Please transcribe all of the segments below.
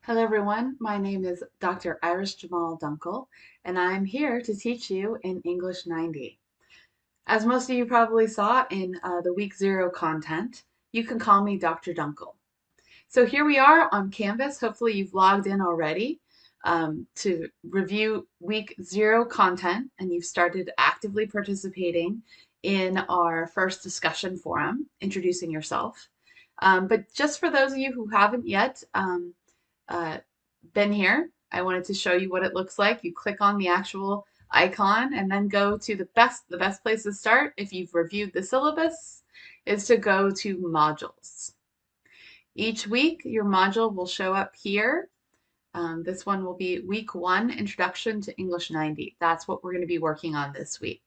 Hello everyone, my name is Dr. Iris Jamal Dunkel, and I'm here to teach you in English 90. As most of you probably saw in the week 0 content, you can call me Dr. Dunkel. So here we are on Canvas. Hopefully you've logged in already to review week 0 content, and you've started actively participating in our first discussion forum, introducing yourself. But just for those of you who haven't yet, uh, been here, I wanted to show you what it looks like. You click on the actual icon and then go to the best place to start if you've reviewed the syllabus is to go to modules. Each week your module will show up here. This one will be week 1, Introduction to English 90. That's what we're going to be working on this week.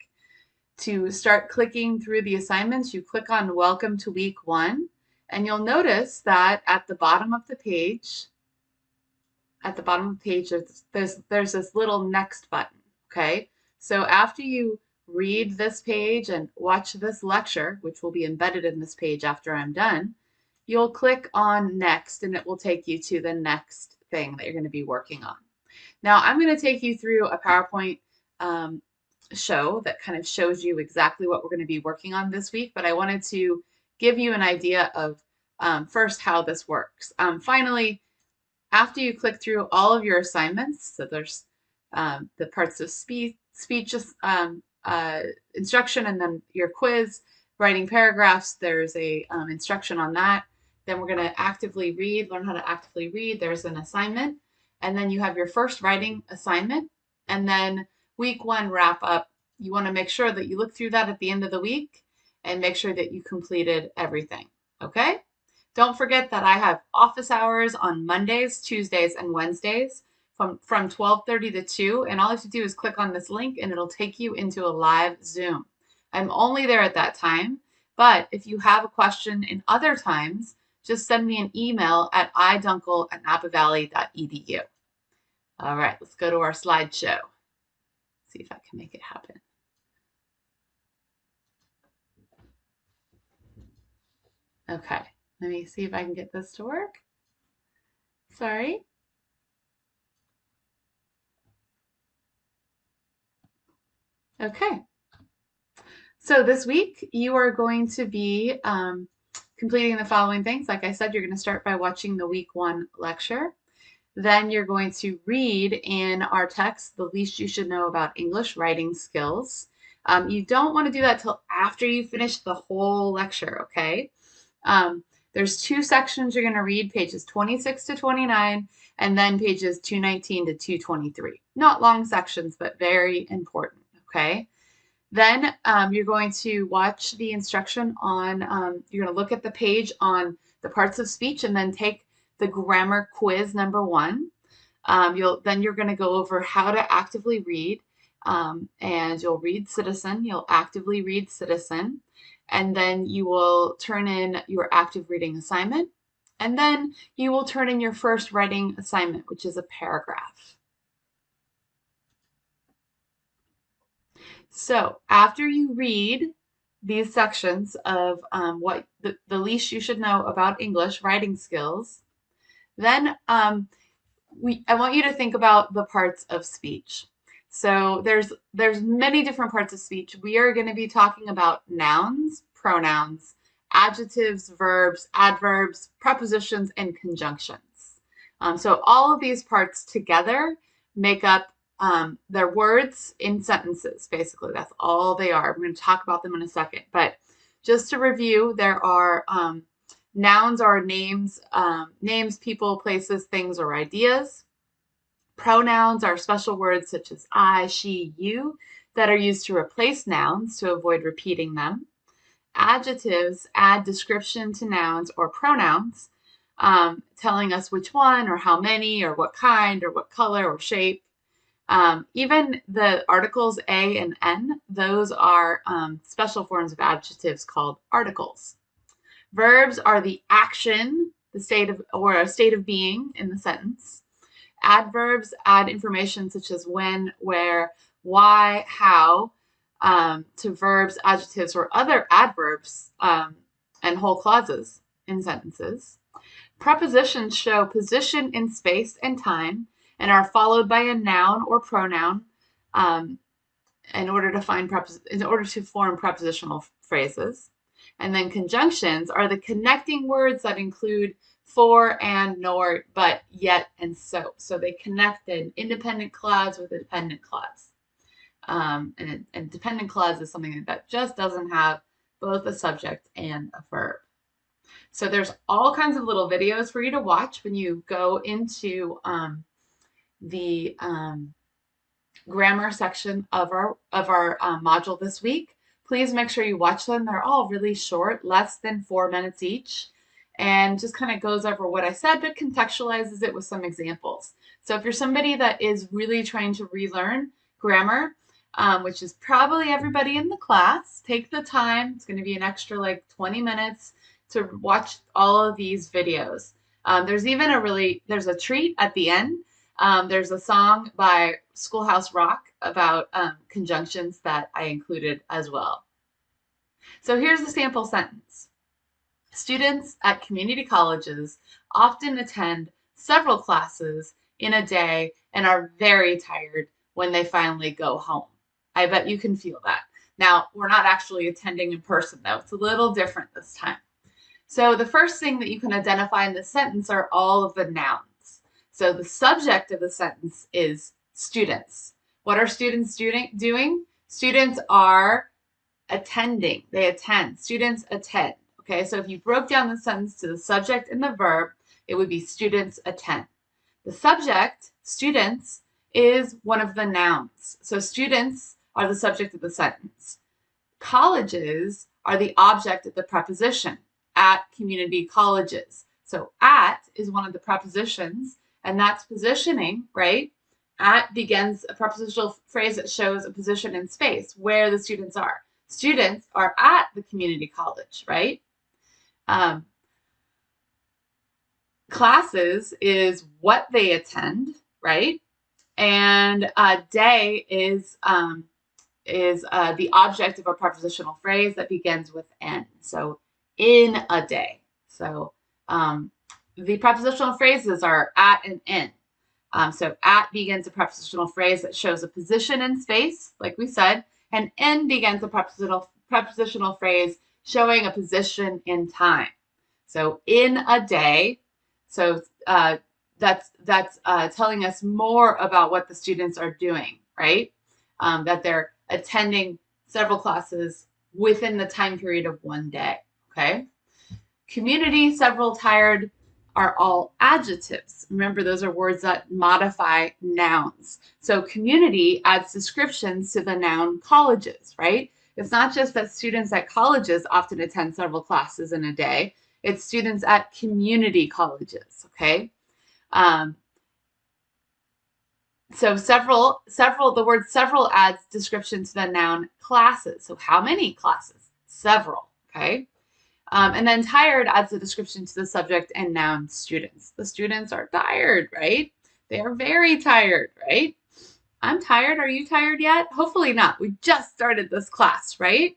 To start clicking through the assignments, you click on Welcome to Week 1, and you'll notice that at the bottom of the page, there's this little next button, okay? So after you read this page and watch this lecture, which will be embedded in this page after I'm done, you'll click on next and it will take you to the next thing that you're going to be working on. Now I'm going to take you through a PowerPoint show that kind of shows you exactly what we're going to be working on this week, but I wanted to give you an idea of first how this works. Finally, after you click through all of your assignments, so there's the parts of speech instruction, and then your quiz, writing paragraphs, there's a instruction on that. Then we're going to actively read, learn how to actively read. There's an assignment. And then you have your first writing assignment. And then week 1 wrap up. You want to make sure that you look through that at the end of the week and make sure that you completed everything. Okay? Don't forget that I have office hours on Mondays, Tuesdays, and Wednesdays from 12:30 to 2, and all you have to do is click on this link and it'll take you into a live Zoom. I'm only there at that time, but if you have a question in other times, just send me an email at idunkel@napavalley.edu. All right, let's go to our slideshow. See if I can make it happen. Okay. Let me see if I can get this to work. Sorry. Okay. So this week you are going to be completing the following things. Like I said, you're going to start by watching the week 1 lecture. Then you're going to read in our text, The Least You Should Know About English Writing Skills. You don't want to do that till after you finish the whole lecture, okay? There's 2 sections you're going to read, pages 26 to 29, and then pages 219 to 223. Not long sections, but very important, okay? Then you're going to watch the instruction on, you're going to look at the page on the parts of speech and then take the grammar quiz number 1. Then you're going to go over how to actively read, and you'll read citizen, you'll actively read citizen, and then you will turn in your active reading assignment, and then you will turn in your first writing assignment, which is a paragraph. So after you read these sections of what the least you should know about English writing skills, then I want you to think about the parts of speech. So there's many different parts of speech. We are going to be talking about nouns, pronouns, adjectives, verbs, adverbs, prepositions, and conjunctions. So all of these parts together make up their words in sentences, basically. That's all they are. We're going to talk about them in a second. But just to review, there are nouns are names, people, places, things, or ideas. Pronouns are special words such as I, she, you that are used to replace nouns to avoid repeating them. Adjectives add description to nouns or pronouns, telling us which one or how many or what kind or what color or shape. Even the articles A and N, those are special forms of adjectives called articles. Verbs are the action, the state of, or a state of being in the sentence. Adverbs add information such as when, where, why, how, to verbs, adjectives, or other adverbs and whole clauses in sentences. Prepositions show position in space and time and are followed by a noun or pronoun um, in order to form prepositional phrases. And then conjunctions are the connecting words that include for, and, nor, but, yet, and so. So they connect an independent clause with a dependent clause. And dependent clause is something that just doesn't have both a subject and a verb. So there's all kinds of little videos for you to watch when you go into the grammar section of our module this week. Please make sure you watch them. They're all really short, less than 4 minutes each, and just kind of goes over what I said, but contextualizes it with some examples. So if you're somebody that is really trying to relearn grammar, which is probably everybody in the class, take the time. It's going to be an extra like 20 minutes to watch all of these videos. There's even there's a treat at the end. There's a song by Schoolhouse Rock about conjunctions that I included as well. So here's the sample sentence. Students at community colleges often attend several classes in a day and are very tired when they finally go home. I bet you can feel that. Now, we're not actually attending in person, though. It's a little different this time. So the first thing that you can identify in this sentence are all of the nouns. So the subject of the sentence is students. What are students doing? Students are attending. They attend. Students attend. Okay, so if you broke down the sentence to the subject and the verb, it would be students attend. The subject, students, is one of the nouns. So students are the subject of the sentence. Colleges are the object of the preposition. At community colleges. So at is one of the prepositions, and that's positioning, right? At begins a prepositional phrase that shows a position in space where the students are. Students are at the community college, right? Classes is what they attend, right? And day is the object of a prepositional phrase that begins with N. So in a day. So the prepositional phrases are at and in. So at begins a prepositional phrase that shows a position in space, like we said, and in begins a prepositional phrase showing a position in time. So in a day. So that's telling us more about what the students are doing, right? That they're attending several classes within the time period of one day. Okay. Community, several, tired are all adjectives. Remember, those are words that modify nouns. So community adds descriptions to the noun colleges, right? It's not just that students at colleges often attend several classes in a day. It's students at community colleges, okay? So the word several adds description to the noun classes. So how many classes? Several, okay? And then tired adds a description to the subject and noun students. The students are tired, right? They are very tired, right? I'm tired. Are you tired yet? Hopefully not. We just started this class, right?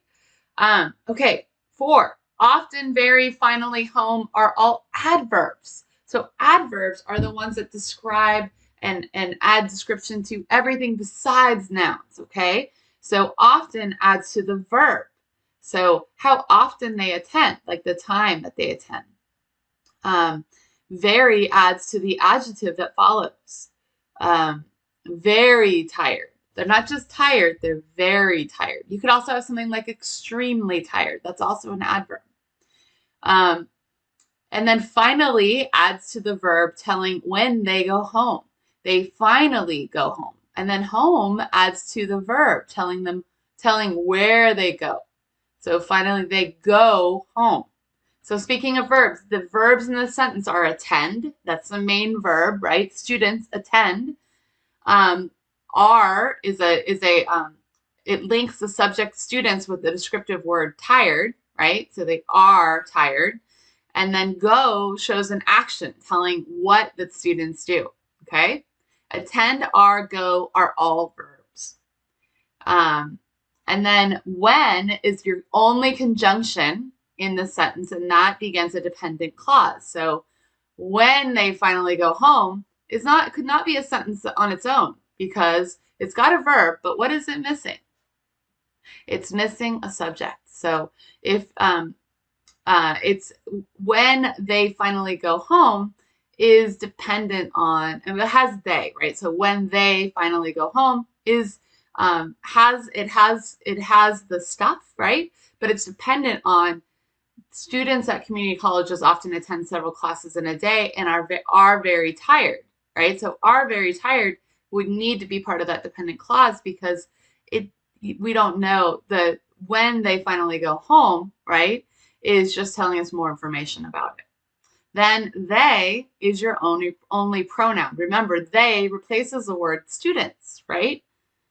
Okay, 4. Often, very, finally, home are all adverbs. So adverbs are the ones that describe and add description to everything besides nouns, okay? So often adds to the verb. So how often they attend, like the time that they attend. Very adds to the adjective that follows. Very tired. They're not just tired, they're very tired. You could also have something like extremely tired. That's also an adverb. And then finally adds to the verb telling when they go home. They finally go home. And then home adds to the verb telling where they go. So finally they go home. So speaking of verbs, the verbs in the sentence are attend. That's the main verb, right? Students attend. Are is it links the subject students with the descriptive word tired, right? So they are tired. And then go shows an action telling what the students do, okay? Attend, are, go are all verbs. And then when is your only conjunction in the sentence, and that begins a dependent clause. So when they finally go home could not be a sentence on its own because it's got a verb, but what is it missing? It's missing a subject. So if it's when they finally go home is dependent on, and it has they, right? So when they finally go home is has the stuff, right? But it's dependent on students at community colleges often attend several classes in a day and are very tired, right? So are very tired would need to be part of that dependent clause because it we don't know the when they finally go home, right? Is just telling us more information about it. Then they is your only pronoun. Remember, they replaces the word students, right?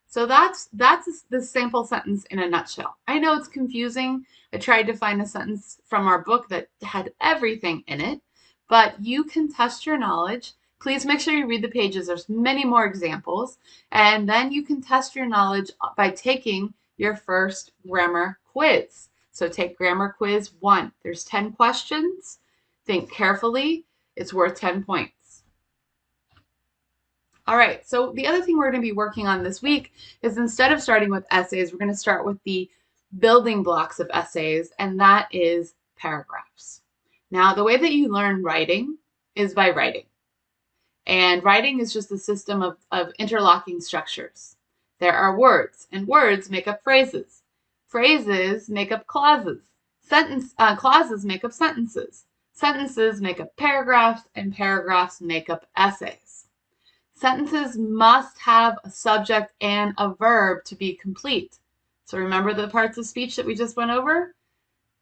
So that's the sample sentence in a nutshell. I know it's confusing. I tried to find a sentence from our book that had everything in it, but you can test your knowledge. Please make sure you read the pages. There's many more examples. And then you can test your knowledge by taking your first grammar quiz. So take grammar quiz 1. There's 10 questions. Think carefully. It's worth 10 points. All right, so the other thing we're going to be working on this week is instead of starting with essays, we're going to start with the building blocks of essays, and that is paragraphs. Now, the way that you learn writing is by writing. And writing is just a system of interlocking structures. There are words, and words make up phrases. Phrases make up clauses. Clauses make up sentences. Sentences make up paragraphs, and paragraphs make up essays. Sentences must have a subject and a verb to be complete. So remember the parts of speech that we just went over?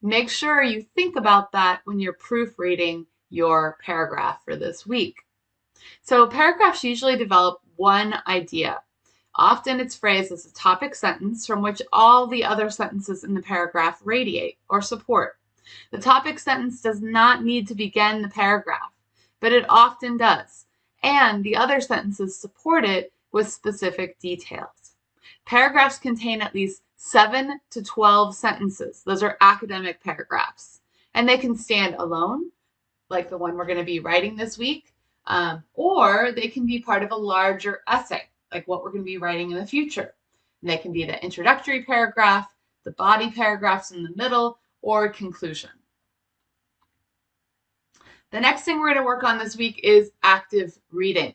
Make sure you think about that when you're proofreading your paragraph for this week. So paragraphs usually develop one idea. Often it's phrased as a topic sentence from which all the other sentences in the paragraph radiate or support. The topic sentence does not need to begin the paragraph, but it often does. And the other sentences support it with specific details. Paragraphs contain at least 7 to 12 sentences. Those are academic paragraphs. And they can stand alone, like the one we're going to be writing this week, or they can be part of a larger essay, like what we're going to be writing in the future. And they can be the introductory paragraph, the body paragraphs in the middle, or conclusion. The next thing we're going to work on this week is active reading.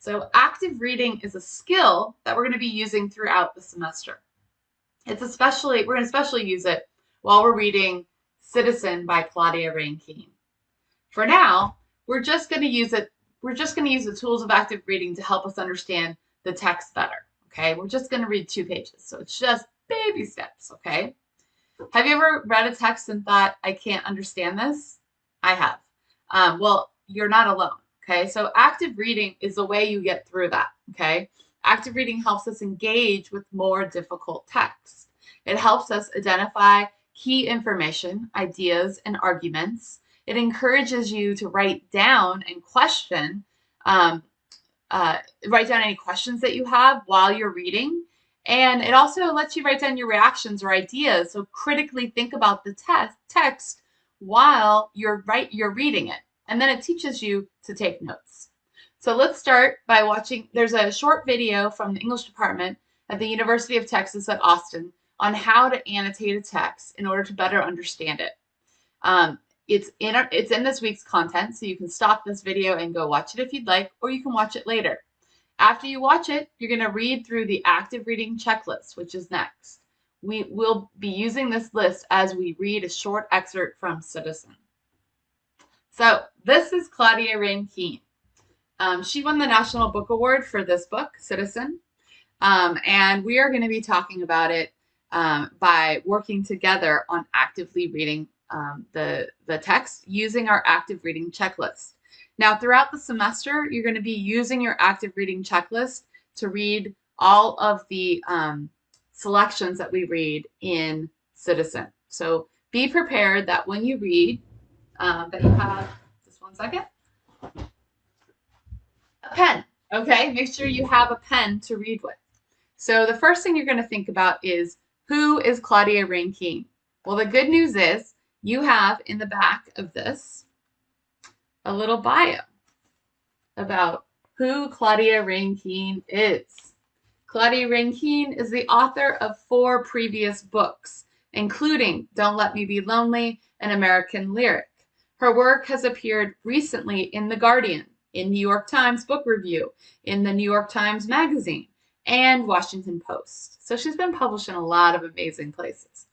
So active reading is a skill that we're going to be using throughout the semester. We're going to especially use it while we're reading Citizen by Claudia Rankine. For now, we're just going to use it. We're just going to use the tools of active reading to help us understand the text better. Okay, we're just going to read 2 pages. So it's just baby steps. Okay. Have you ever read a text and thought, I can't understand this? I have. Well, you're not alone, okay? So active reading is the way you get through that, okay? Active reading helps us engage with more difficult text. It helps us identify key information, ideas, and arguments. It encourages you to write down and question, write down any questions that you have while you're reading. And it also lets you write down your reactions or ideas. So critically think about the text while you're reading it. And then it teaches you to take notes. So let's start by watching. There's a short video from the English department at the University of Texas at Austin on how to annotate a text in order to better understand it. It's in this week's content, so you can stop this video and go watch it if you'd like, or you can watch it later. After you watch it, you're going to read through the active reading checklist, which is next. We will be using this list as we read a short excerpt from Citizen. So this is Claudia Rankine. She won the National Book Award for this book, Citizen, and we are going to be talking about it by working together on actively reading the text using our active reading checklist. Now, throughout the semester, you're going to be using your active reading checklist to read all of the selections that we read in Citizen. So be prepared that when you read, that you have, just one second, a pen, okay? Make sure you have a pen to read with. So the first thing you're going to think about is, who is Claudia Rankine? Well, the good news is you have in the back of this a little bio about who Claudia Rankine is. Claudia Rankine is the author of 4 previous books, including Don't Let Me Be Lonely and American Lyric. Her work has appeared recently in The Guardian, in New York Times Book Review, in the New York Times Magazine, and Washington Post. So she's been published in a lot of amazing places.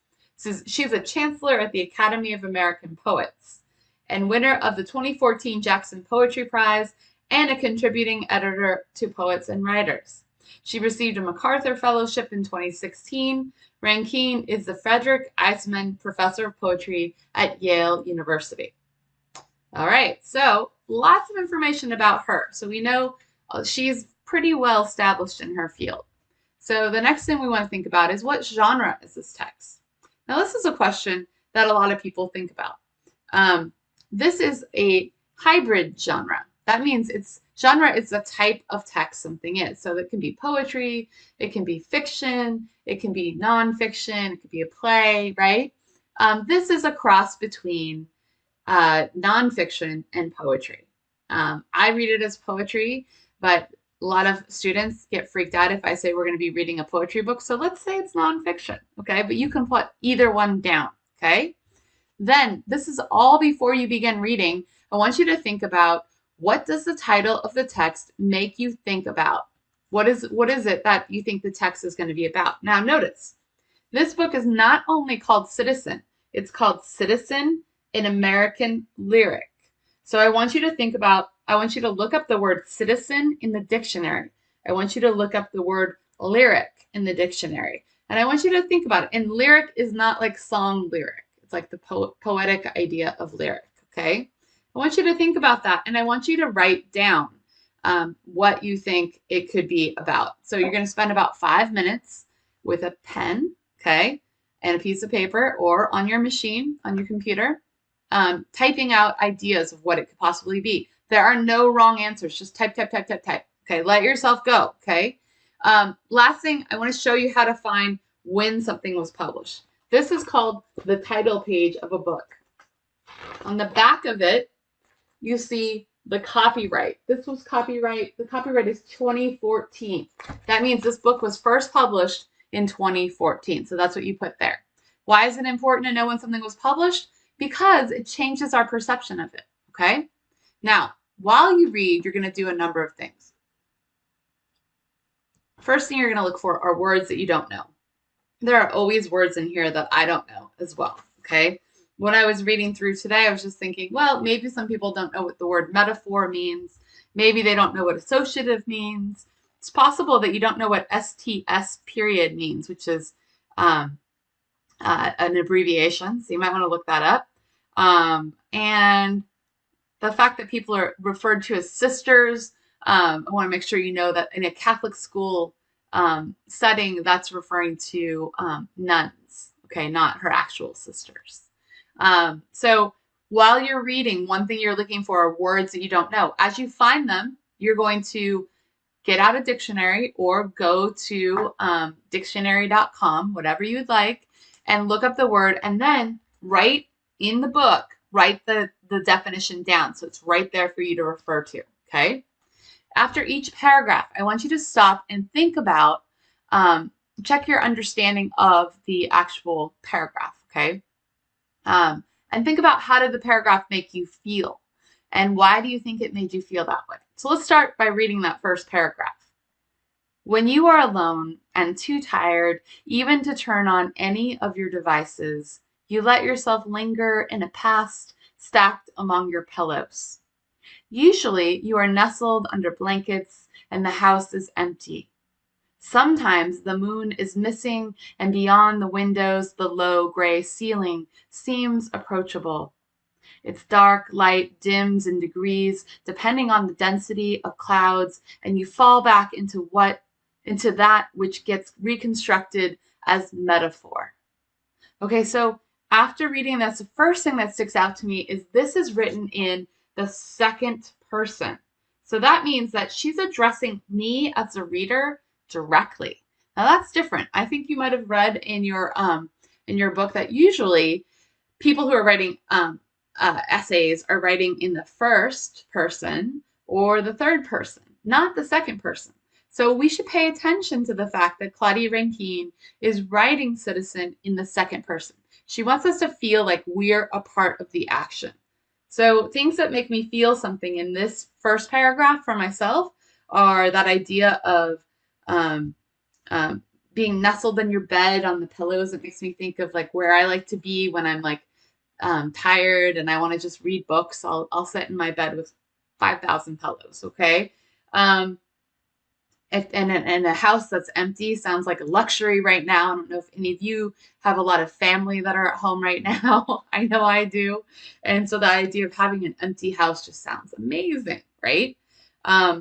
She's a chancellor at the Academy of American Poets and winner of the 2014 Jackson Poetry Prize and a contributing editor to Poets and Writers. She received a MacArthur Fellowship in 2016. Rankine is the Frederick Eisman Professor of Poetry at Yale University. All right, so lots of information about her. So we know she's pretty well established in her field. So the next thing we want to think about is, what genre is this text? Now, this is a question that a lot of people think about. This is a hybrid genre. That means genre is the type of text something is. So it can be poetry, it can be fiction, it can be nonfiction, it could be a play, right? This is a cross between nonfiction and poetry. I read it as poetry, but a lot of students get freaked out if I say we're going to be reading a poetry book. So let's say it's nonfiction, okay? But you can put either one down, okay? Then, this is all before you begin reading. I want you to think about, what does the title of the text make you think about? What is it that you think the text is going to be about? Now, notice, this book is not only called Citizen, it's called Citizen in American Lyric. So I want you to look up the word citizen in the dictionary. I want you to look up the word lyric in the dictionary. And I want you to think about it. And lyric is not like song lyric. It's like the poetic idea of lyric, okay? I want you to think about that, and I want you to write down what you think it could be about. So you're going to spend about 5 minutes with a pen, okay, and a piece of paper, or on your machine, on your computer, typing out ideas of what it could possibly be. There are no wrong answers. Just type, type, type, type, type. Okay, let yourself go, okay? Last thing, I want to show you how to find when something was published. This is called the title page of a book. On the back of it, you see the copyright. This was copyright. The copyright is 2014. That means this book was first published in 2014. So that's what you put there. Why is it important to know when something was published? Because it changes our perception of it, okay? Now, while you read, you're going to do a number of things. First thing you're going to look for are words that you don't know. There are always words in here that I don't know as well, okay? When I was reading through today, I was just thinking, well, maybe some people don't know what the word metaphor means. Maybe they don't know what associative means. It's possible that you don't know what STS period means, which is an abbreviation. So you might want to look that up. And the fact that people are referred to as sisters, I want to make sure you know that in a Catholic school setting, that's referring to nuns, okay, not her actual sisters. So while you're reading, one thing you're looking for are words that you don't know. As you find them, you're going to get out a dictionary or go to dictionary.com, whatever you'd like, and look up the word, and then write in the book, write the definition down. So it's right there for you to refer to, okay? After each paragraph, I want you to stop and think about, check your understanding of the actual paragraph, okay? And think about, how did the paragraph make you feel? And why do you think it made you feel that way? So let's start by reading that first paragraph. When you are alone and too tired even to turn on any of your devices, you let yourself linger in a past stacked among your pillows. Usually you are nestled under blankets and the house is empty. Sometimes the moon is missing, and beyond the windows the low gray ceiling seems approachable. Its dark light dims in degrees depending on the density of clouds, and you fall back into that which gets reconstructed as metaphor. Okay, so after reading this, the first thing that sticks out to me is this is written in the second person. So that means that she's addressing me as a reader directly. Now that's different. I think you might have read in your book that usually people who are writing essays are writing in the first person or the third person, not the second person. So we should pay attention to the fact that Claudia Rankine is writing citizen in the second person. She wants us to feel like we're a part of the action. So things that make me feel something in this first paragraph for myself are that idea of um, um, being nestled in your bed on the pillows. It makes me think of like where I like to be when I'm like tired and I want to just read books. I'll sit in my bed with 5,000 pillows. Okay. Um, and a house that's empty sounds like a luxury right now. I don't know if any of you have a lot of family that are at home right now. I know I do. And so the idea of having an empty house just sounds amazing, right?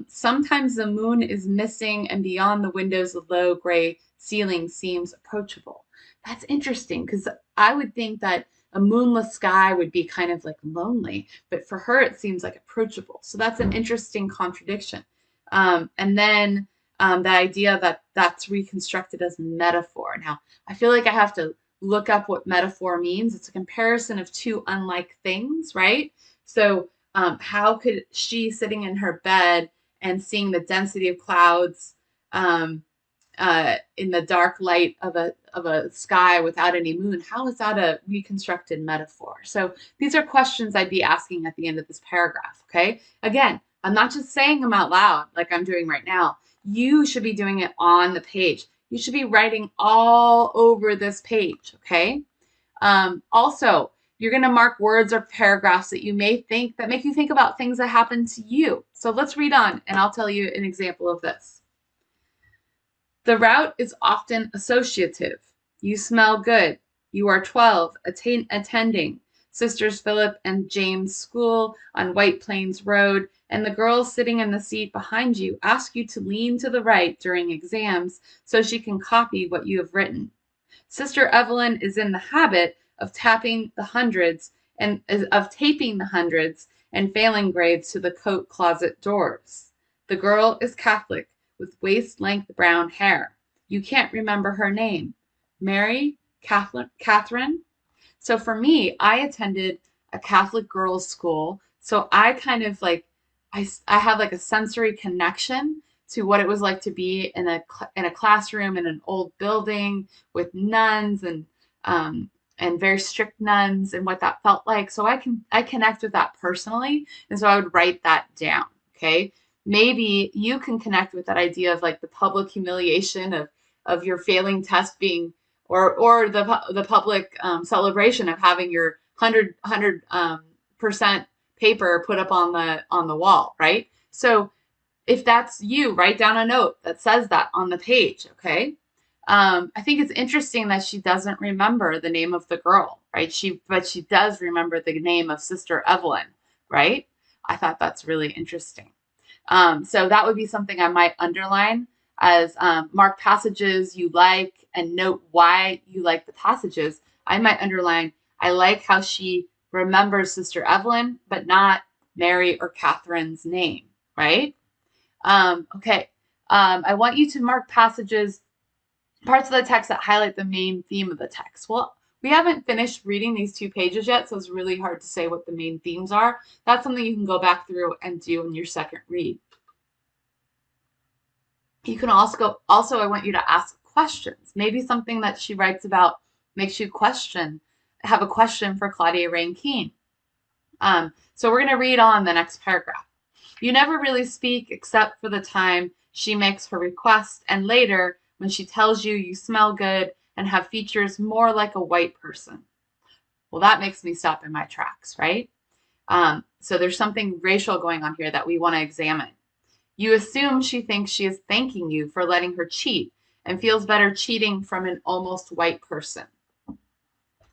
Sometimes the moon is missing and beyond the windows, the low gray ceiling seems approachable. That's interesting because I would think that a moonless sky would be kind of like lonely, but for her, it seems like approachable. So that's an interesting contradiction. And then the idea that that's reconstructed as metaphor. Now, I feel like I have to look up what metaphor means. It's a comparison of two unlike things, right? So, how could she sitting in her bed and seeing the density of clouds um, in the dark light of a sky without any moon? How is that a reconstructed metaphor? So these are questions I'd be asking at the end of this paragraph. Okay, again, I'm not just saying them out loud like I'm doing right now. You should be doing it on the page. You should be writing all over this page, okay? Also, you're going to mark words or paragraphs that you may think that make you think about things that happened to you. So let's read on, and I'll tell you an example of this. The route is often associative. You smell good. You are 12, attending Sisters Philip and James School on White Plains Road, and the girl sitting in the seat behind you asks you to lean to the right during exams so she can copy what you have written. Sister Evelyn is in the habit of taping the hundreds and failing grades to the coat closet doors. The girl is Catholic with waist-length brown hair. You can't remember her name. Mary? Catherine? So for me, I attended a Catholic girls' school. So I kind of like, I have like a sensory connection to what it was like to be in a classroom in an old building with nuns and very strict nuns and what that felt like. So I connect with that personally, and so I would write that down. Okay, maybe you can connect with that idea of like the public humiliation of your failing test being or the public celebration of having your 100% paper put up on the wall, right? So if that's you, write down a note that says that on the page, okay? I think it's interesting that she doesn't remember the name of the girl, right? But she does remember the name of Sister Evelyn, right? I thought that's really interesting. So that would be something I might underline as mark passages you like and note why you like the passages. I might underline, I like how she remembers Sister Evelyn, but not Mary or Catherine's name, right? Okay. I want you to mark passages, parts of the text that highlight the main theme of the text. Well, we haven't finished reading these 2 pages yet, so it's really hard to say what the main themes are. That's something you can go back through and do in your second read. You can also I want you to ask questions. Maybe something that she writes about makes you have a question for Claudia Rankine. So we're going to read on the next paragraph. You never really speak except for the time she makes her request, and later when she tells you you smell good and have features more like a white person. Well, that makes me stop in my tracks, right? So there's something racial going on here that we want to examine. You assume she thinks she is thanking you for letting her cheat and feels better cheating from an almost white person.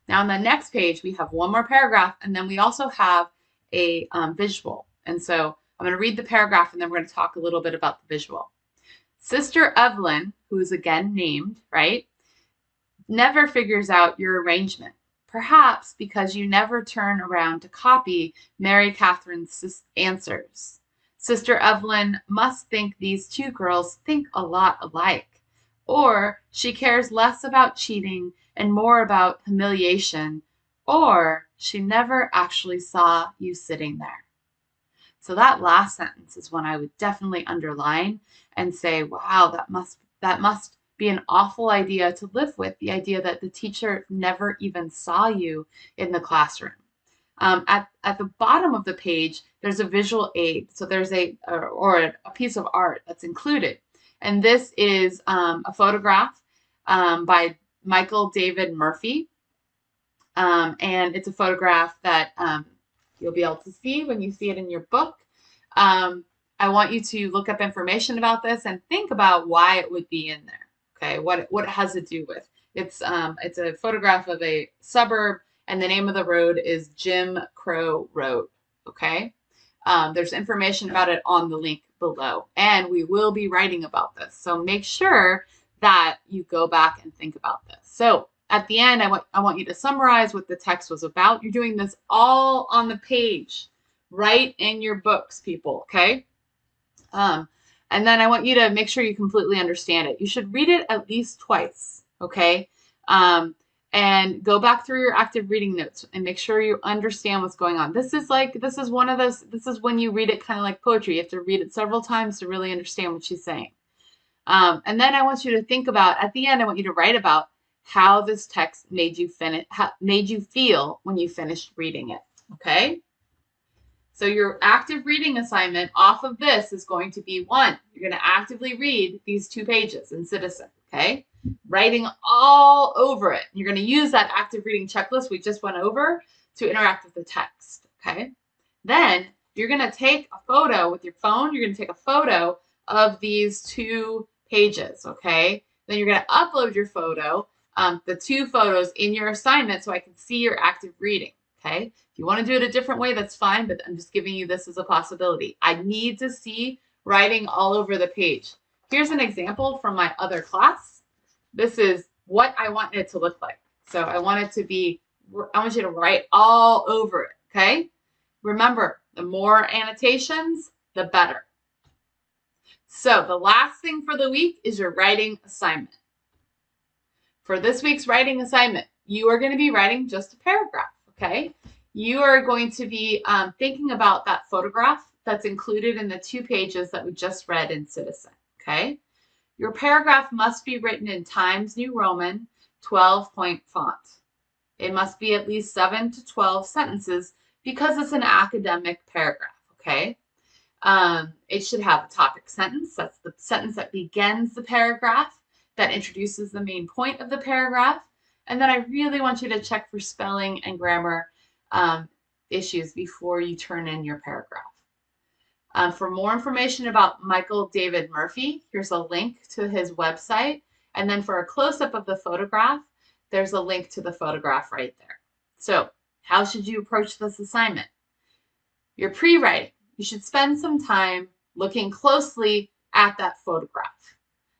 Now on the next page, we have one more paragraph, and then we also have a visual. And so I'm going to read the paragraph, and then we're going to talk a little bit about the visual. Sister Evelyn, who is again named, right, never figures out your arrangement, perhaps because you never turn around to copy Mary Catherine's answers. Sister Evelyn must think these 2 girls think a lot alike, or she cares less about cheating and more about humiliation or she never actually saw you sitting there. So that last sentence is one I would definitely underline and say, wow, that must be an awful idea to live with, the idea that the teacher never even saw you in the classroom. At the bottom of the page, there's a visual aid. So there's a piece of art that's included. And this is a photograph by Michael David Murphy. And it's a photograph that you'll be able to see when you see it in your book. I want you to look up information about this and think about why it would be in there. Okay, what it has to do with. It's a photograph of a suburb, and the name of the road is Jim Crow Road. Okay, there's information about it on the link below, and we will be writing about this. So make sure that you go back and think about this. So at the end, I want you to summarize what the text was about. You're doing this all on the page, right in your books, people, okay? And then I want you to make sure you completely understand it. You should read it at least twice, okay? And go back through your active reading notes and make sure you understand what's going on. This is when you read it kind of like poetry. You have to read it several times to really understand what she's saying. And then I want you to think about, at the end, I want you to write about how this text made you feel when you finished reading it, okay? So your active reading assignment off of this is going to be 1, you're going to actively read these 2 pages in Citizen, okay? Writing all over it. You're going to use that active reading checklist we just went over to interact with the text, okay? Then you're going to take a photo with your phone. You're going to take a photo of these 2 pages, okay? Then you're going to upload your photo, the 2 photos in your assignment so I can see your active reading, okay? If you want to do it a different way, that's fine, but I'm just giving you this as a possibility. I need to see writing all over the page. Here's an example from my other class. This is what I want it to look like. So I want you to write all over it, okay? Remember, the more annotations, the better. So the last thing for the week is your writing assignment. For this week's writing assignment, you are going to be writing just a paragraph, okay? You are going to be thinking about that photograph that's included in the 2 pages that we just read in Citizen, okay? Your paragraph must be written in Times New Roman 12-point font. It must be at least 7 to 12 sentences because it's an academic paragraph, okay? It should have a topic sentence. That's the sentence that begins the paragraph, that introduces the main point of the paragraph. And then I really want you to check for spelling and grammar issues before you turn in your paragraph. For more information about Michael David Murphy, here's a link to his website. And then for a close-up of the photograph, there's a link to the photograph right there. So how should you approach this assignment? You're pre-writing. You should spend some time looking closely at that photograph.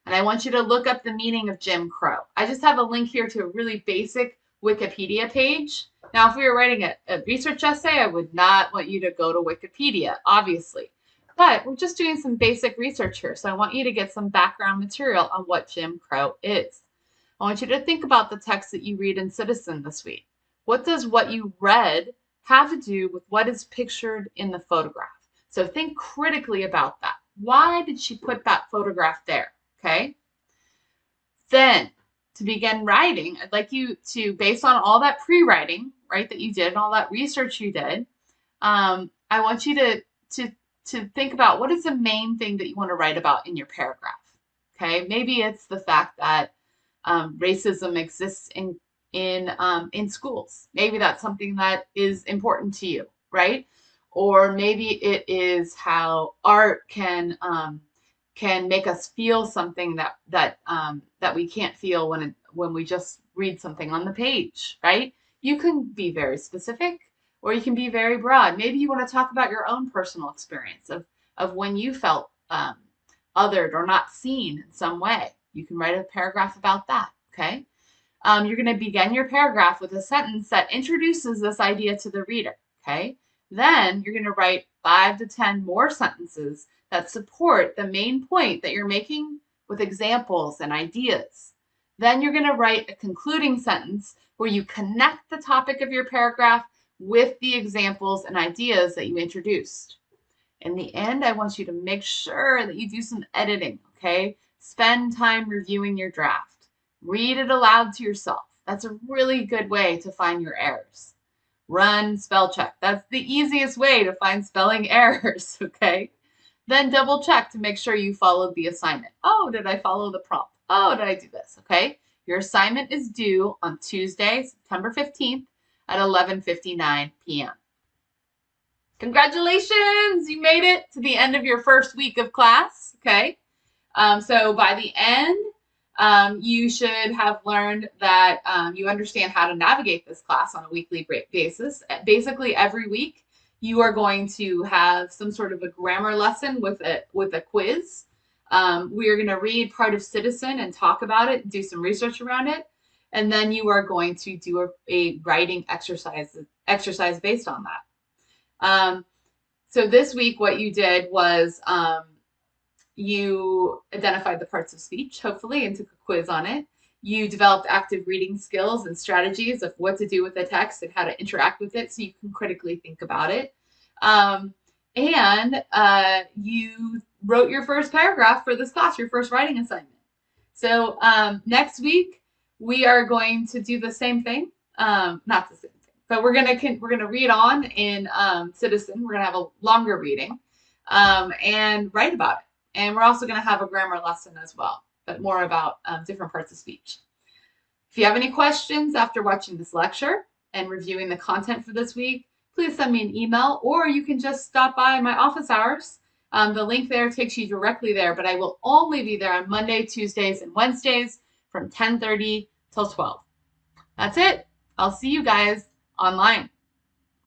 And I want you to look up the meaning of Jim Crow. I just have a link here to a really basic Wikipedia page. Now, if we were writing a research essay, I would not want you to go to Wikipedia, obviously. But we're just doing some basic research here. So I want you to get some background material on what Jim Crow is. I want you to think about the text that you read in Citizen this week. What does what you read have to do with what is pictured in the photograph? So think critically about that. Why did she put that photograph there? Okay. Then to begin writing, I'd like you to, based on all that pre-writing, right, that you did and all that research you did, I want you to think about what is the main thing that you want to write about in your paragraph. Okay. Maybe it's the fact that racism exists in schools. Maybe that's something that is important to you, right? Or maybe it is how art can make us feel something that we can't feel when we just read something on the page, right? You can be very specific, or you can be very broad. Maybe you want to talk about your own personal experience of when you felt othered or not seen in some way. You can write a paragraph about that, okay? You're going to begin your paragraph with a sentence that introduces this idea to the reader, okay? Then you're going to write 5 to 10 more sentences that support the main point that you're making with examples and ideas. Then you're going to write a concluding sentence where you connect the topic of your paragraph with the examples and ideas that you introduced. In the end, I want you to make sure that you do some editing, okay? Spend time reviewing your draft. Read it aloud to yourself. That's a really good way to find your errors. Run spell check. That's the easiest way to find spelling errors, okay? Then double check to make sure you followed the assignment. Oh, did I follow the prompt? Oh, did I do this? Okay. Your assignment is due on Tuesday, September 15th at 11:59 p.m. Congratulations! You made it to the end of your first week of class. Okay. So by the end, you should have learned that you understand how to navigate this class on a weekly basis. Basically, every week you are going to have some sort of a grammar lesson with a quiz. We are going to read part of Citizen and talk about it, do some research around it, and then you are going to do a writing exercise based on that. So this week, what you did was you identified the parts of speech, hopefully, and took a quiz on it. You developed active reading skills and strategies of what to do with the text and how to interact with it so you can critically think about it. And you wrote your first paragraph for this class, your first writing assignment. So next week, we are going to do the same thing. Not the same thing, but we're gonna read on in Citizen. We're gonna have a longer reading and write about it. And we're also going to have a grammar lesson as well, but more about different parts of speech. If you have any questions after watching this lecture and reviewing the content for this week, please send me an email, or you can just stop by my office hours. The link there takes you directly there, but I will only be there on Monday, Tuesdays, and Wednesdays from 10:30 till 12. That's it. I'll see you guys online.